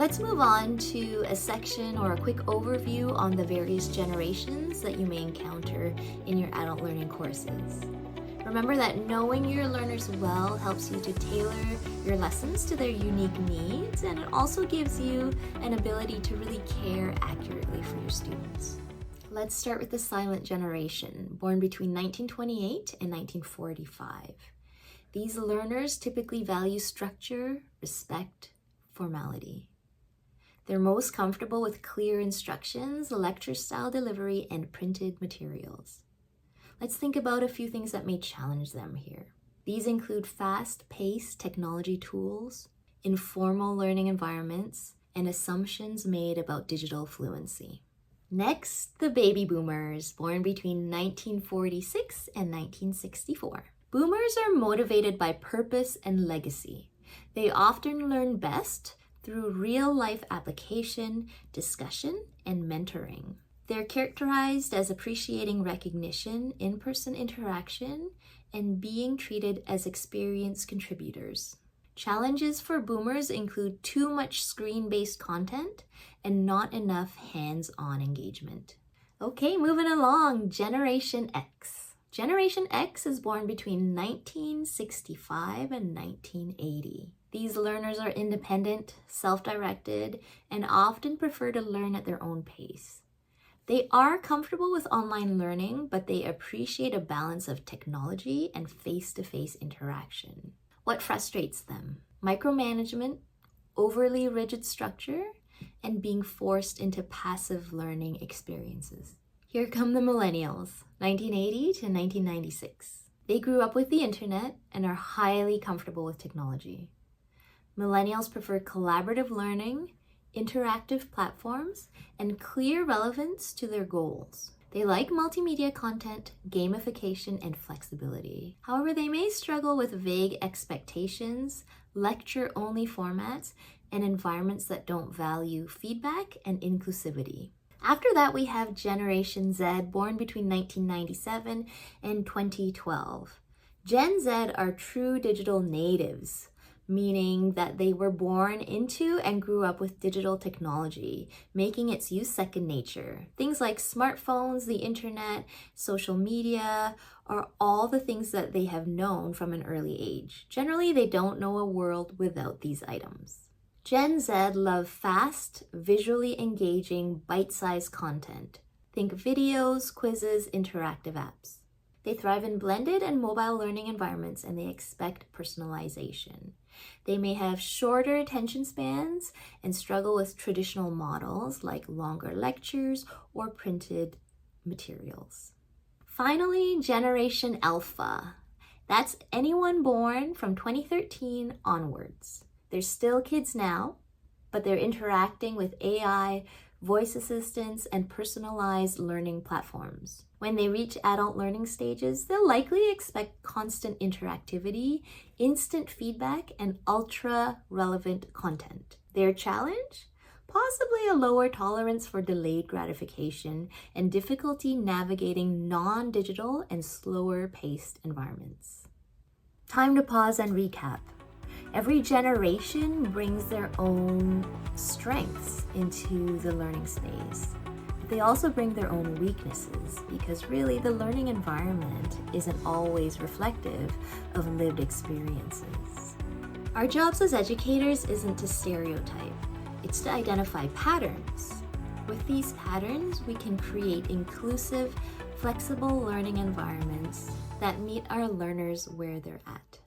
Let's move on to a section or a quick overview on the various generations that you may encounter in your adult learning courses. Remember that knowing your learners well helps you to tailor your lessons to their unique needs, and it also gives you an ability to really care accurately for your students. Let's start with the silent generation, born between 1928 and 1945. These learners typically value structure, respect, formality. They're most comfortable with clear instructions, lecture-style delivery, and printed materials. Let's think about a few things that may challenge them here. These include fast-paced technology tools, informal learning environments, and assumptions made about digital fluency. Next, the baby boomers, born between 1946 and 1964. Boomers are motivated by purpose and legacy. They often learn best through real-life application, discussion, and mentoring. They're characterized as appreciating recognition, in-person interaction, and being treated as experienced contributors. Challenges for boomers include too much screen-based content and not enough hands-on engagement. Okay, moving along, Generation X. Generation X is born between 1965 and 1980. These learners are independent, self-directed, and often prefer to learn at their own pace. They are comfortable with online learning, but they appreciate a balance of technology and face-to-face interaction. What frustrates them? Micromanagement, overly rigid structure, and being forced into passive learning experiences. Here come the millennials, 1980 to 1996. They grew up with the internet and are highly comfortable with technology. Millennials prefer collaborative learning, interactive platforms, and clear relevance to their goals. They like multimedia content, gamification, and flexibility. However, they may struggle with vague expectations, lecture-only formats, and environments that don't value feedback and inclusivity. After that, we have Generation Z, born between 1997 and 2012. Gen Z are true digital natives, meaning that they were born into and grew up with digital technology, making its use second nature. Things like smartphones, the internet, social media are all the things that they have known from an early age. Generally, they don't know a world without these items. Gen Z love fast, visually engaging, bite-sized content. Think videos, quizzes, interactive apps. They thrive in blended and mobile learning environments, and they expect personalization. They may have shorter attention spans and struggle with traditional models like longer lectures or printed materials. Finally, Generation Alpha. That's anyone born from 2013 onwards. They're still kids now, but they're interacting with AI, voice assistants, and personalized learning platforms. When they reach adult learning stages, they'll likely expect constant interactivity, instant feedback, and ultra-relevant content. Their challenge? Possibly a lower tolerance for delayed gratification and difficulty navigating non-digital and slower-paced environments. Time to pause and recap. Every generation brings their own strengths into the learning space. They also bring their own weaknesses, because really the learning environment isn't always reflective of lived experiences. Our jobs as educators isn't to stereotype, it's to identify patterns. With these patterns, we can create inclusive, flexible learning environments that meet our learners where they're at.